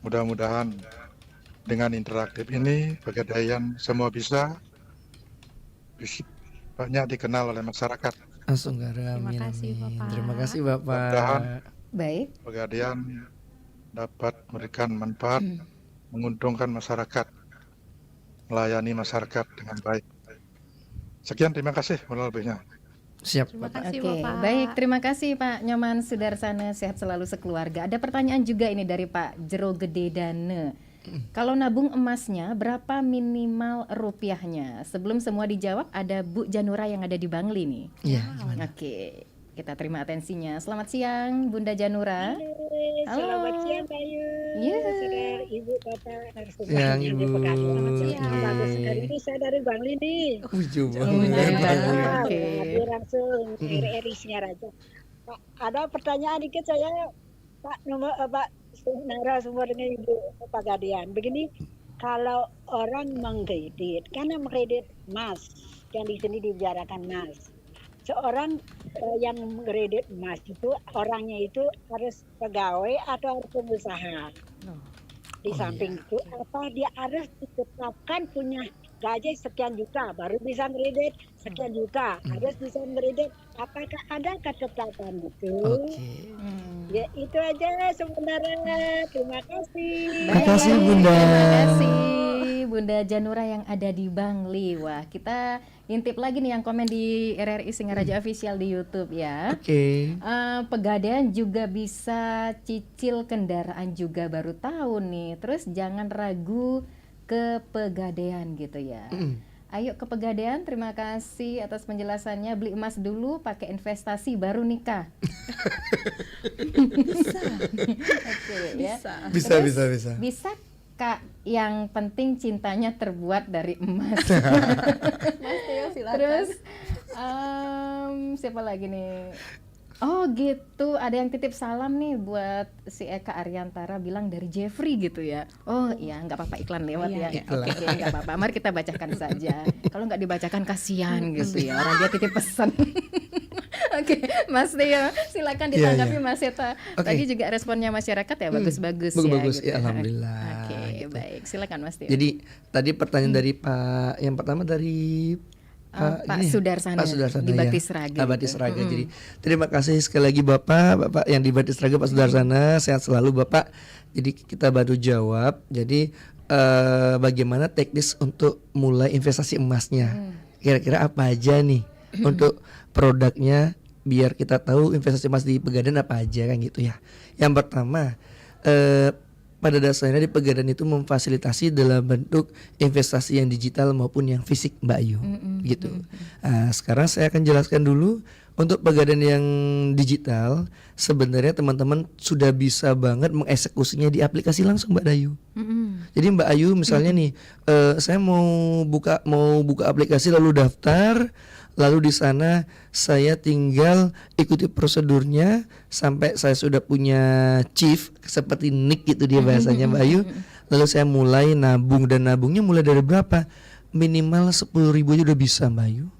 Mudah-mudahan dengan interaktif ini Pegadaian semua bisa banyak dikenal oleh masyarakat. Langsung amin. kasih, Bapak. Terima kasih, Bapak. Mudah-mudahan Baik. Pegadaian dapat memberikan manfaat, menguntungkan masyarakat, melayani masyarakat dengan baik. Sekian, terima kasih. Mohon lebihnya. Siap, Terima Bapak. kasih, Oke, Bapak. baik, terima kasih Pak Nyoman Sudarsana, sehat selalu sekeluarga. Ada pertanyaan juga ini dari Pak Jero Gede Dane. Kalau nabung emasnya berapa minimal rupiahnya? Sebelum semua dijawab, ada Bu Janura yang ada di Bangli nih. Iya, gimana? Oke, kita terima atensinya. Selamat siang Bunda Janura. Halo. Selamat siang Bayu. Iya. Saudara Ibu Bapak narasumber Siang, yang Ibu. diberkati. Selamat siang. Iya. Bagus sekali. Ini saya dari Bangli nih. Uju Oh, banget. dari Bangli. Wow, Oke. hadir langsung RRI Singaraja. Pak, ada pertanyaan dikit saya Pak narasumber dengan Ibu Pegadaian. Begini, kalau orang mengkredit, karena mengkredit emas, yang di sini dibicarakan emas. Seorang yang mengkredit emas itu orangnya itu harus pegawai atau harus pengusaha. Di samping itu apa dia harus ditetapkan punya gaji sekian juta baru bisa kredit sekian juta, harus bisa kredit. Apakah ada ketetapan itu? Oke. Ya itu aja sebenarnya. Terima kasih. Terima kasih, Bunda. Terima kasih Bunda Janura yang ada di Bangli. Wah, kita intip lagi nih yang komen di RRI Singaraja Official di YouTube ya. Oke. Pegadaian juga bisa cicil kendaraan juga, baru tahu nih. Terus jangan ragu ke Pegadaian gitu ya. Ayo ke Pegadaian, terima kasih atas penjelasannya. Beli emas dulu, pakai investasi baru nikah. Bisa. Oke, ya. Bisa, Terus, bisa. Bisa Kak, yang penting cintanya terbuat dari emas. Mas Theo silakan. Terus siapa lagi nih? Oh gitu, ada yang titip salam nih buat si Eka Ariantara, bilang dari Jeffrey gitu ya. Oh iya, nggak apa-apa, iklan lewat ya. Iklan. Oke, nggak apa-apa. Mari kita bacakan saja. Kalau nggak dibacakan kasihan gitu ya, orang dia titip pesan. Oke, Mas Theo, silakan ditanggapi Mas Eta. Oke. Tadi juga responnya masyarakat ya bagus-bagus ya. Bagus-bagus, gitu. ya, alhamdulillah. Oke, gitu. baik. Silakan Mas Theo. Jadi tadi pertanyaan dari Pak, yang pertama dari Pak gini ya? Sudarsana, Pak Sudarsana di ya. Batis Raga. Batis Raga. Jadi terima kasih sekali lagi Bapak yang di Batis Raga, Pak Sudarsana, sehat selalu Bapak. Jadi kita baru jawab. Jadi bagaimana teknis untuk mulai investasi emasnya? Kira-kira apa aja nih untuk produknya, biar kita tahu investasi emas di Pegadaian apa aja kan gitu ya. Yang pertama, pada dasarnya di Pegadaian itu memfasilitasi dalam bentuk investasi yang digital maupun yang fisik, Mbak Ayu, gitu. Sekarang saya akan jelaskan dulu untuk Pegadaian yang digital. Sebenarnya teman-teman sudah bisa banget mengeksekusinya di aplikasi langsung, Mbak Ayu. Jadi Mbak Ayu misalnya nih, saya mau buka aplikasi lalu daftar. Lalu di sana saya tinggal ikuti prosedurnya sampai saya sudah punya chief seperti nick gitu dia bahasanya Mbak Ayu. Lalu saya mulai nabung, dan nabungnya mulai dari berapa? Minimal 10.000 aja udah bisa Mbak Ayu.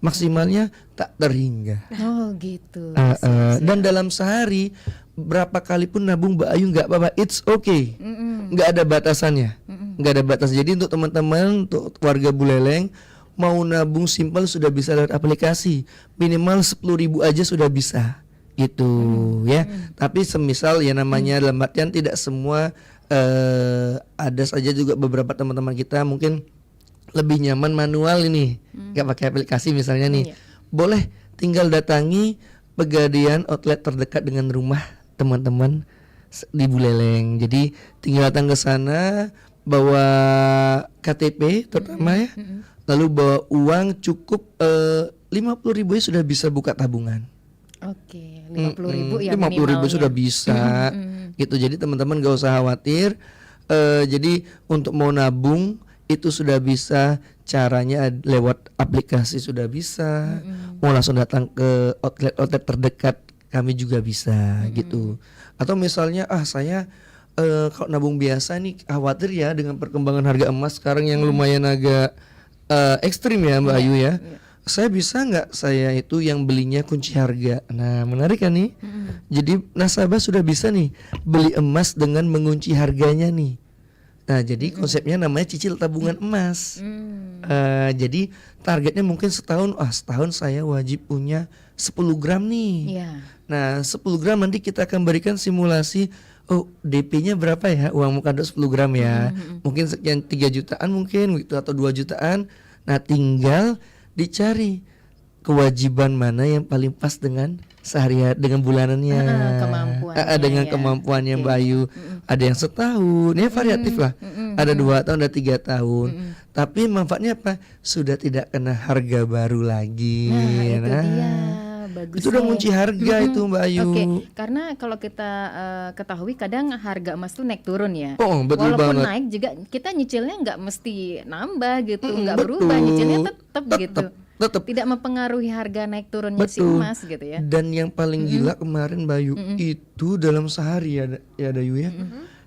Maksimalnya tak terhingga. Oh gitu. Dan dalam sehari berapa kali pun nabung Mbak Ayu nggak apa-apa, it's okay. Nggak ada batasannya. Nggak ada batas. Jadi untuk teman-teman, untuk warga Buleleng, mau nabung simpel sudah bisa lewat aplikasi, minimal 10.000 aja sudah bisa gitu ya. Tapi semisal ya namanya dalam artian tidak semua, ada saja juga beberapa teman-teman kita mungkin lebih nyaman manual ini, nggak pakai aplikasi misalnya nih. Boleh tinggal datangi Pegadaian outlet terdekat dengan rumah teman-teman di Buleleng. Jadi tinggal datang ke sana, bawa KTP terutama ya. Lalu bawa uang cukup 50.000 aja sudah bisa buka tabungan. Oke, 50.000 ya 50.000 sudah bisa, gitu. Jadi teman-teman gak usah khawatir. Jadi untuk mau nabung itu sudah bisa, caranya lewat aplikasi sudah bisa. Mau langsung datang ke outlet terdekat kami juga bisa, gitu. Atau misalnya saya kalau nabung biasa nih khawatir ya dengan perkembangan harga emas sekarang yang lumayan agak ekstrim ya Mbak Ayu ya. Saya bisa nggak saya itu yang belinya kunci harga? Nah menarik kan nih. Jadi nasabah sudah bisa nih beli emas dengan mengunci harganya nih. Nah jadi konsepnya namanya cicil tabungan emas. Jadi targetnya mungkin setahun saya wajib punya 10 gram nih. Nah 10 gram nanti kita akan berikan simulasi. Oh DP-nya berapa ya uang muka 10 gram ya, mungkin sekian 3 jutaan mungkin gitu, atau 2 jutaan. Nah tinggal dicari kewajiban mana yang paling pas dengan sehari-hari, dengan bulanannya, dengan kemampuannya Mbak Ayu. Ada yang setahun ya, variatif lah, ada 2 tahun, ada 3 tahun. Tapi manfaatnya apa? Sudah tidak kena harga baru lagi. Itu dia. Bagus itu udah ngunci harga itu Mbak Ayu. Oke, karena kalau kita ketahui kadang harga emas tuh naik turun ya. Betul walaupun banget. naik juga kita nyicilnya nggak mesti nambah gitu, nggak berubah, nyicilnya tetap gitu. Tetap. Tidak mempengaruhi harga naik turunnya si emas gitu ya. Dan yang paling gila kemarin Mbak Ayu, itu dalam sehari ya Dayu ya.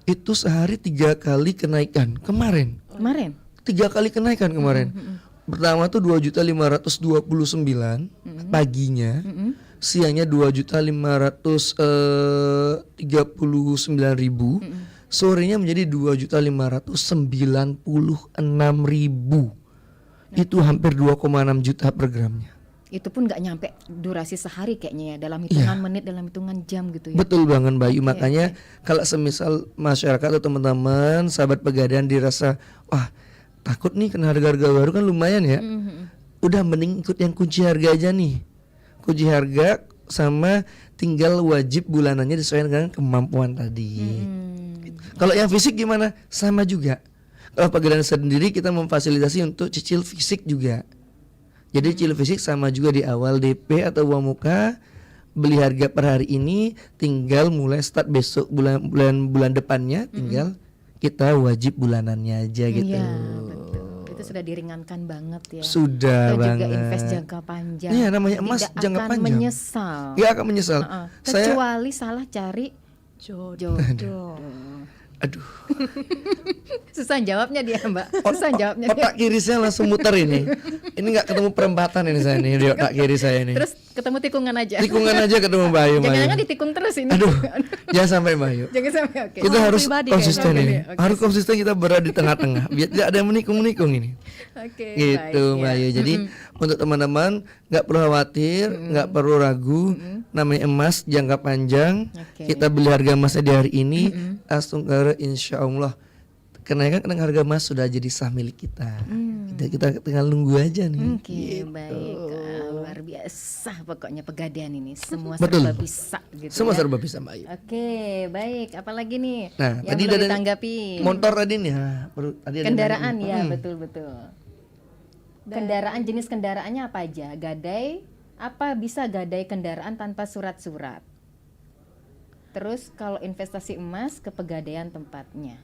Itu sehari 3 kali kenaikan kemarin. 3 kali kenaikan kemarin. Pertama tuh 2.529 paginya, siangnya 2.539.000, sorenya menjadi 2.596.000. Itu hampir 2,6 juta per gramnya. Itu pun nggak nyampe durasi sehari kayaknya ya, dalam hitungan menit, dalam hitungan jam gitu ya. Betul banget Mbak Ayu. Makanya kalau semisal masyarakat atau teman-teman sahabat Pegadaian dirasa wah takut nih kena harga-harga baru kan lumayan ya. Udah mending ikut yang kunci harga aja nih. Kunci harga sama tinggal wajib bulanannya disesuaikan dengan kemampuan tadi. Kalau yang fisik gimana? Sama juga. Kalau Pegadaian sendiri kita memfasilitasi untuk cicil fisik juga. Jadi cicil fisik sama juga di awal DP atau uang muka, beli harga per hari ini, tinggal mulai start besok bulan depannya, tinggal kita wajib bulanannya aja gitu. Iya, betul. Itu sudah diringankan banget ya. Sudah Dan banget. juga invest jangka panjang. Iya, namanya emas Tidak jangka akan panjang. menyesal. Iya akan menyesal. Kecuali salah cari jodoh. Aduh. Susah jawabnya dia Mbak. Susah jawabnya dia. Otak kiri saya langsung muter ini. Ini nggak ketemu perempatan ini saya nih di otak kiri saya ini. Terus ketemu tikungan aja. Tikungan aja ketemu Mbak Ayu. Jangan-jangan ditikung terus ini. Aduh, jangan sampai Mbak Ayu. Jangan sampai oke. Kita harus pribadi konsisten kayaknya. ini. Oke. Harus konsisten, kita berada di tengah-tengah. Biar tidak ada yang menikung-menikung ini. Oke. Gitu baik, Mbak ya. Ayu. Jadi untuk teman-teman nggak perlu khawatir, nggak perlu ragu. Namanya emas jangka panjang. Oke. Kita beli harga emasnya di hari ini, langsung ke insya Allah kenaikan harga emas sudah jadi sah milik kita. Kita tinggal nunggu aja nih. Oke, baik. Luar biasa pokoknya Pegadaian ini. Semua Betul. serba bisa gitu. Semua ya. serba bisa Mbak Ayu. Oke, baik. Apalagi nih? Nah, yang tadi belum ada ditanggapi. Motor tadi nih. Tadi ada Kendaraan yang- ya, betul-betul. Kendaraan, jenis kendaraannya apa aja? Gadai, apa bisa gadai kendaraan tanpa surat-surat? Terus kalau investasi emas ke Pegadaian tempatnya.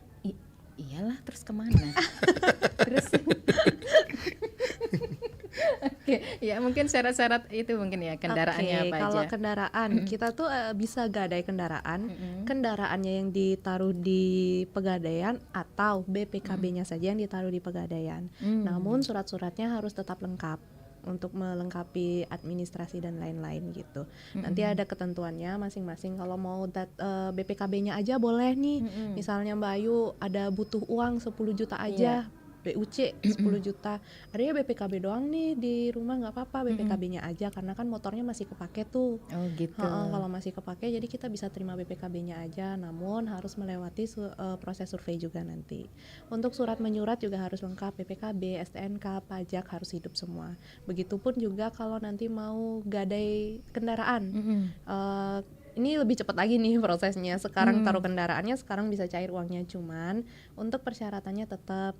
Iyalah, terus kemana? Terus Oke, ya mungkin syarat-syarat itu mungkin ya kendaraannya Oke, apa kalau aja. kendaraan kita tuh bisa gadai kendaraan, kendaraannya yang ditaruh di Pegadaian atau BPKB-nya saja yang ditaruh di Pegadaian. Namun surat-suratnya harus tetap lengkap untuk melengkapi administrasi dan lain-lain gitu. Nanti ada ketentuannya masing-masing. Kalau mau BPKB-nya aja boleh nih. Misalnya Mbak Ayu ada butuh uang 10 juta aja. BUC 10 juta, adanya BPKB doang nih di rumah nggak apa-apa, BPKB-nya aja karena kan motornya masih kepake tuh. Oh gitu. Kalau masih kepake jadi kita bisa terima BPKB-nya aja, namun harus melewati proses survei juga nanti. Untuk surat menyurat juga harus lengkap, BPKB, STNK, pajak harus hidup semua. Begitupun juga kalau nanti mau gadai kendaraan. Ini lebih cepat lagi nih prosesnya. Sekarang taruh kendaraannya, sekarang bisa cair uangnya. Cuman untuk persyaratannya tetap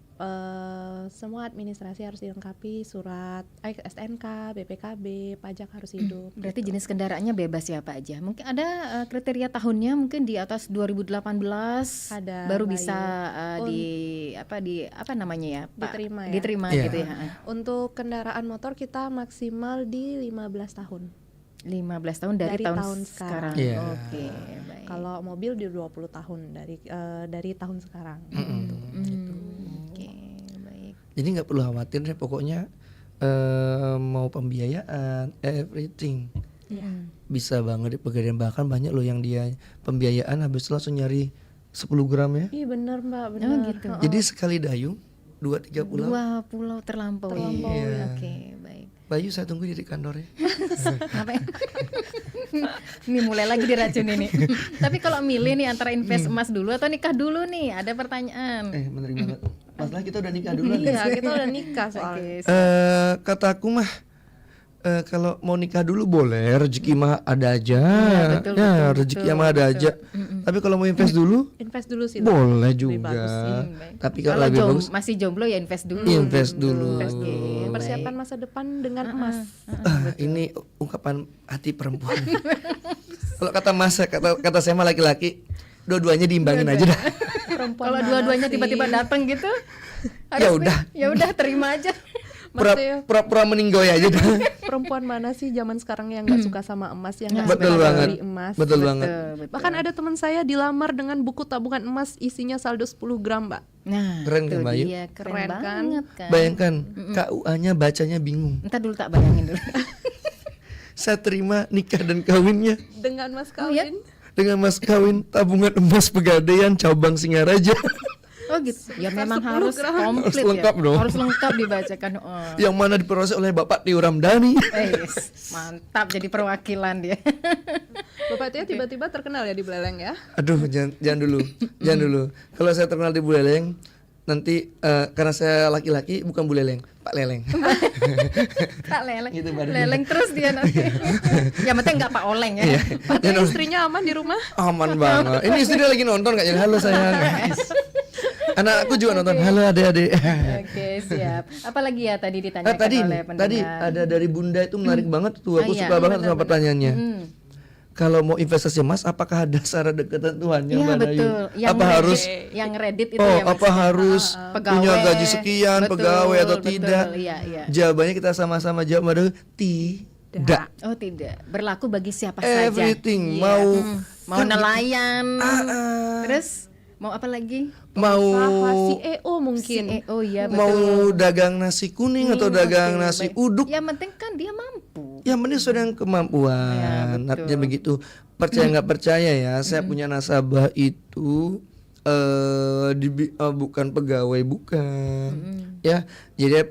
semua administrasi harus dilengkapi, surat STNK, BPKB, pajak harus hidup. Berarti jenis kendaraannya bebas ya Pak aja. Mungkin ada kriteria tahunnya mungkin di atas 2018 Ada, baru Mbak bisa Ayu. apa namanya ya Pak? Diterima ya. Diterima Iya. gitu ya. Untuk kendaraan motor kita maksimal di 15 tahun. 15 tahun dari tahun sekarang. Iya. Oke, baik. Kalau mobil di 20 tahun dari tahun sekarang. Oke, baik. Jadi nggak perlu khawatir deh, pokoknya mau pembiayaan, everything bisa banget di Pegadaian. Bahkan banyak loh yang dia pembiayaan habis itu langsung nyari 10 gram ya. Iya benar Mbak, benar. Oh gitu. Jadi sekali dayung 2-3 pulau. 2 pulau terlampau. Iya. Oke, baik. Bayu saya tunggu di kantor ya. Ngapain? Ini mulai lagi diracun ini. Tapi kalau milih nih antara invest emas dulu atau nikah dulu nih, ada pertanyaan. Menarik banget. Masalah kita udah nikah dulu. Iya, kita udah nikah soalnya. Kataku mah kalau mau nikah dulu boleh, rezeki mah ada aja. betul, Rezeki mah ada aja. Tapi kalau mau invest dulu Invest dulu sih. boleh Lebih juga. bagus sih. Tapi kalau lebih bagus masih jomblo ya invest dulu. invest dulu. Oke, Persiapan masa depan dengan emas. Ini ungkapan hati perempuan. Kalau kata Mas, kata saya mah laki-laki, dua-duanya diimbangin aja dah. Perempuan Kalau mana dua-duanya sih? tiba-tiba datang gitu, ya udah terima aja. Maksudnya Pura-pura meninggoy aja dah. perempuan mana sih zaman sekarang yang nggak suka sama emas, yang nggak Betul suka banget. beli emas. Betul banget. Bahkan ada teman saya dilamar dengan buku tabungan emas isinya saldo 10 gram, Mbak. Nah, Keren itu kan, Bayu? dia, keren Keren kan? banget kan. Bayangkan KUA-nya bacanya bingung. Entar dulu tak bayangin dulu. Saya terima nikah dan kawinnya Dengan mas Oh, ya? kawin. dengan mas kawin tabungan emas Pegadaian cabang Singaraja. Oh gitu. Ya memang harus komplit Harus lengkap ya. dong. Harus lengkap dibacakan. Oh. Yang mana diproses oleh Bapak Tio Ramdhani. Yes, mantap jadi perwakilan dia. Bapak Tio tiba-tiba terkenal ya di Buleleng ya. Aduh, jangan dulu. Jangan dulu. Kalau saya terkenal di Buleleng, nanti karena saya laki-laki bukan Buleleng, Pak Leleng. Pak Leleng. Gitu, Mbak. Leleng terus dia nanti. Yang penting enggak Pak Oleng ya. Iya. Pak Tio istrinya aman di rumah? Aman banget. Ini istri dia lagi nonton kayaknya. Halo sayang. Anak aku juga nonton. Halo adik-adik. Oke, siap. Apalagi ya tadi ditanyakan oleh pendengar. Tadi ada dari Bunda itu menarik banget tuh. Aku Ah, iya. suka banget sama Benar-benar. pertanyaannya. Hmm. Kalau mau investasi emas, apakah ada syarat ketentuannya, Iya Mbak Dayu? betul. Yang Apa harus yang Reddit itu oh, ya apa maksudnya. harus Pegawai. punya gaji sekian, Betul, pegawai atau betul. tidak? Iya, iya. Jawabannya kita sama-sama jawab, Mbak Dayu, tidak. Oh tidak, berlaku bagi siapa saja. Everything, Iya. mau mau kan- nelayan, Ah. terus mau apa lagi? Mau Usaha CEO mungkin. CEO ya betul. mau dagang nasi kuning atau dagang Oke, nasi baik. uduk, Yang penting kan dia mampu. yang penting sesuai dengan kemampuan. Ya, betul. Artinya begitu. Percaya nggak percaya ya, saya punya nasabah itu bukan pegawai, bukan. Ya, jadi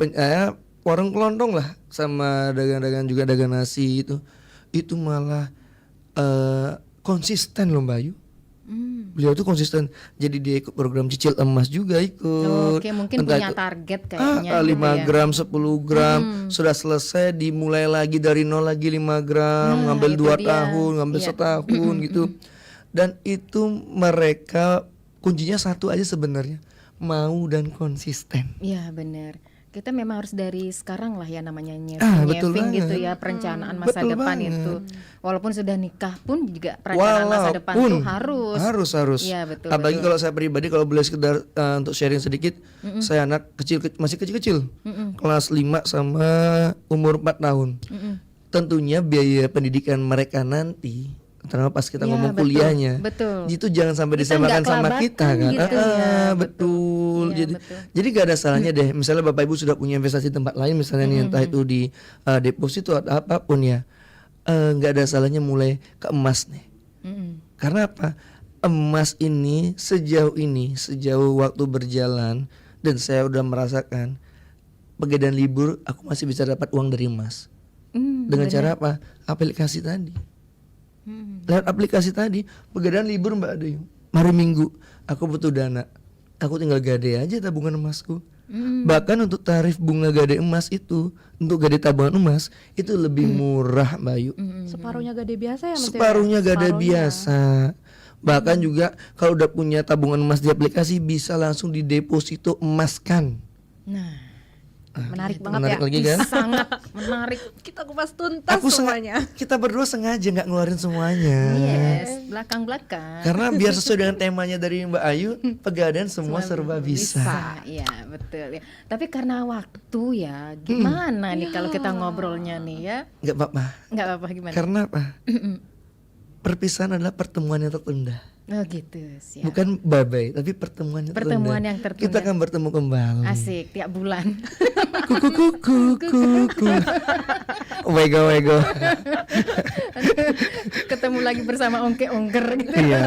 warung kelontong lah, sama dagang-dagang juga dagang nasi itu. Itu malah konsisten loh Mbak Ayu. Beliau tuh konsisten. Jadi dia ikut program cicil emas juga ikut. Oke, mungkin Entah punya itu- target kayaknya. 5 gitu ya. gram, 10 gram, sudah selesai dimulai lagi dari nol lagi 5 gram, Nah, ngambil itu 2 dia. tahun, ngambil Iya. setahun gitu. Dan itu mereka kuncinya satu aja sebenarnya, mau dan konsisten. Iya benar. Kita memang harus dari sekarang lah ya namanya betul nyeving gitu banget. ya, perencanaan masa Betul depan banget. itu. Walaupun sudah nikah pun juga perencanaan masa depan tuh harus. Iya betul. Apalagi betul. kalau saya pribadi, kalau boleh sekedar untuk sharing sedikit, saya anak masih kecil-kecil, kelas 5 sama umur 4 tahun. Tentunya biaya pendidikan mereka nanti, terutama pas kita Iya, ngomong betul, kuliahnya, betul. itu jangan sampai Kita disamakan nggak sama kelabakan kita kan. gitu ya, Betul. Iya, Jadi betul. jadi gak ada salahnya deh. Misalnya Bapak Ibu sudah punya investasi tempat lain, misalnya nih, entah itu di deposito atau apapun ya, nggak ada salahnya mulai ke emas nih. Karena apa? Emas ini sejauh waktu berjalan dan saya udah merasakan Pegadaian libur aku masih bisa dapat uang dari emas. Dengan cara apa? Aplikasi tadi. Lewat aplikasi tadi, Pegadaian libur Mbak Ayu. Hari Minggu aku butuh dana, aku tinggal gade aja tabungan emasku. Bahkan untuk tarif bunga gade emas itu, untuk gade tabungan emas itu lebih murah Mbak Ayu. Separuhnya gade biasa ya Mas Tio? Separuhnya gade Separuhnya. biasa. Bahkan juga kalau udah punya tabungan emas di aplikasi bisa langsung dideposito emaskan. Nah, Menarik banget Menarik ya. lagi kan? sangat menarik. Kita kupas tuntas semuanya. Kita berdua sengaja nggak ngeluarin semuanya. Yes, belakang-belakang. Karena biar sesuai dengan temanya dari Mbak Ayu, Pegadaian semua serba bisa. Iya betul ya. Tapi karena waktu ya, gimana nih kalau kita ngobrolnya nih ya? Nggak apa-apa. Nggak apa-apa gimana? Karena apa? Perpisahan adalah pertemuan yang tertunda. Oh gitu, siap. Bukan bye-bye, tapi pertemuan yang tertunda. Pertemuan yang tertunda. Kita akan bertemu kembali. Asik tiap bulan. Kuku. Wego. Ketemu lagi bersama ongke-ongker gitu. Iya.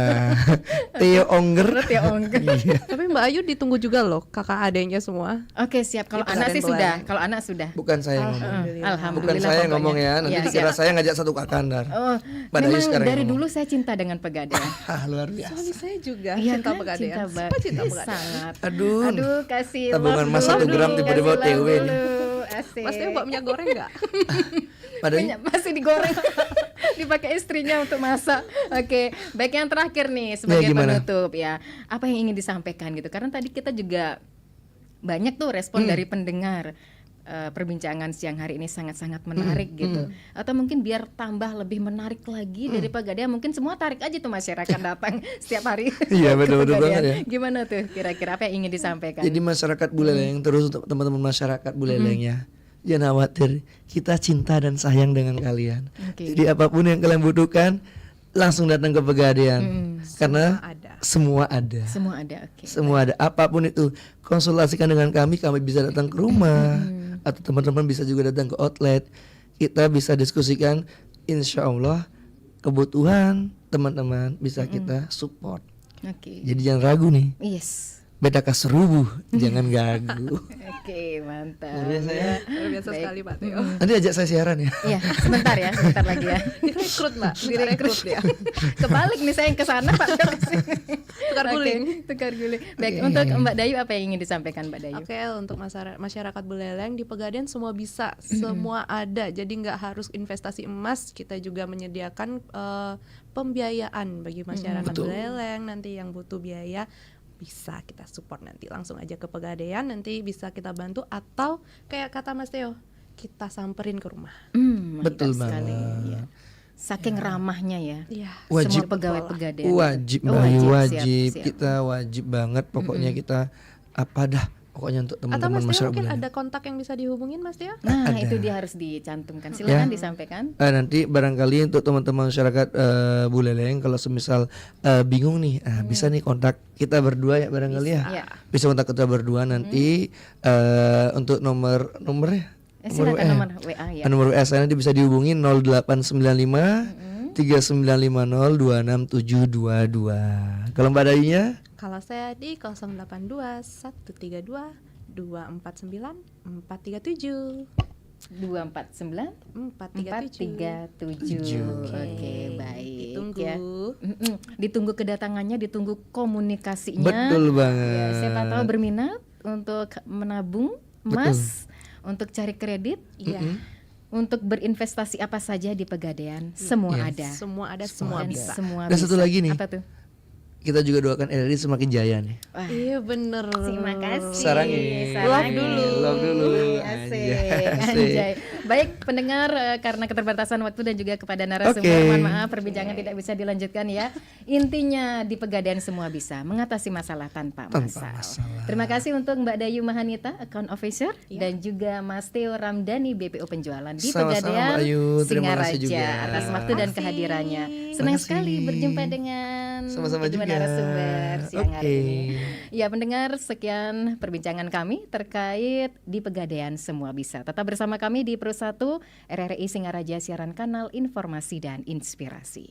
Tio Ongger. Tio ongker. Tapi Mbak Ayu ditunggu juga loh kakak adeknya semua. Oke siap. Kalau Di anak sih pesantren sudah. Buleleng. Kalau anak sudah. Bukan saya yang ngomong. Alhamdulillah. Bukan saya yang ngomong ya. Nanti Iya, dikira siap. saya ngajak satu kakak Kandar. Oh, Mbak Dayu memang sekarang yang dari ngomong. dulu saya cinta dengan Pegadaian. Luar biasa. Suami saya juga Iya cinta kan? Pegadaian. Cinta Sumpah cinta banget. Pegadaian. Sangat. Aduh. Kasih Tabungan love emas dulu, 1 gram tiba-tiba kasih TW love nih. dulu. Asik. Mas Tio bawa minyak goreng nggak? Padahal Minyak masih digoreng. Dipakai istrinya untuk masak. Oke, baik yang terakhir nih sebagai gimana? penutup ya. Apa yang ingin disampaikan gitu? Karena tadi kita juga banyak tuh respon dari pendengar. Perbincangan siang hari ini sangat-sangat menarik gitu. Atau mungkin biar tambah lebih menarik lagi dari Pegadaian, mungkin semua tarik aja tuh masyarakat datang setiap hari. Iya, ke betul-betul Pegadaian. banget ya. Gimana tuh kira-kira apa yang ingin disampaikan? Jadi masyarakat Buleleng, terus untuk teman-teman masyarakat Buleleng ya, jangan khawatir, kita cinta dan sayang dengan kalian. Oke. Jadi apapun yang kalian butuhkan, langsung datang ke Pegadaian. Karena semua ada. Semua ada, oke. Semua ada. Apapun itu, konsultasikan dengan kami bisa datang ke rumah, atau teman-teman bisa juga datang ke outlet. Kita bisa diskusikan, insya Allah kebutuhan teman-teman bisa kita support. Oke. Jadi jangan ragu nih. Yes. Beda keserubuh, jangan gagu. Oke, mantap. Luar biasa ya. Luar biasa Baik. sekali Pak Theo. Nanti ajak saya siaran ya. Iya, sebentar lagi ya. Direkrut Mbak, direkrut ya. Kebalik nih saya yang ke sana, Pak. Tukar guling. Tukar guling. Baik, untuk Mbak Dayu apa yang ingin disampaikan Mbak Dayu? Oke, untuk masyarakat Buleleng di Pegadaian semua bisa, semua ada. Jadi nggak harus investasi emas, kita juga menyediakan pembiayaan bagi masyarakat Betul. Buleleng nanti yang butuh biaya. Bisa kita support nanti langsung aja ke Pegadaian, nanti bisa kita bantu atau kayak kata Mas Theo, kita samperin ke rumah. Betul mantap sekali. banget. Ya. Saking ramahnya ya. Iya. Wajib. Semua pegawai Pegadaian. Wajib, Oh, Mbak Ayu, siap, wajib. siap. Kita wajib banget. Pokoknya kita apa dah. Pokoknya untuk Atau teman-teman Mas Theo masyarakat mungkin Buleleng. ada kontak yang bisa dihubungin Mas Theo? Nah, Ada. itu dia harus dicantumkan. Silakan Ya. disampaikan. Nanti barangkali untuk teman-teman masyarakat Buleleng kalau semisal bingung nih, bisa nih kontak kita berdua ya barangkali ya. Ya. Bisa kontak kita berdua nanti untuk nomornya. Silakan nomor WA ya. Nomor WA saya nanti bisa dihubungi 0895 3950 26722. Kalau Mbak Dayunya? Kalau saya di 082 132 249 437. 249 437. 437. Oke, baik. Ditunggu. Ya. Ditunggu kedatangannya, ditunggu komunikasinya. Betul banget. Ya, siapa tahu berminat untuk menabung emas, untuk cari kredit, Iya. untuk berinvestasi apa saja di Pegadaian, semua Iya. ada. Semua ada, semua Dan bisa. Semua Dan satu bisa. lagi nih. Apa tuh? Kita juga doakan RRI semakin jaya nih. Wah, Iya bener. terima kasih. Sarangin. Sarangin. Love dulu. Asik. Asik. Anjay. Baik pendengar, karena keterbatasan waktu dan juga kepada narasumber, Oke. mohon maaf perbincangan tidak bisa dilanjutkan ya. Intinya di Pegadaian semua bisa mengatasi masalah tanpa masalah. Terima kasih untuk Mbak Dayu Mahanita, Account Officer, dan juga Mas Theo Ramdhani, BPO Penjualan di Sama-sama, Pegadaian Mbak Ayu. Terima kasih Singaraja juga. atas waktu dan kehadirannya. Senang Makasih. sekali berjumpa dengan Sama-sama kedua juga. narasumber siang hari Oke. ini. Ya pendengar, sekian perbincangan kami terkait di Pegadaian semua bisa. Tetap bersama kami di Pro 1 RRI Singaraja, siaran kanal informasi dan inspirasi.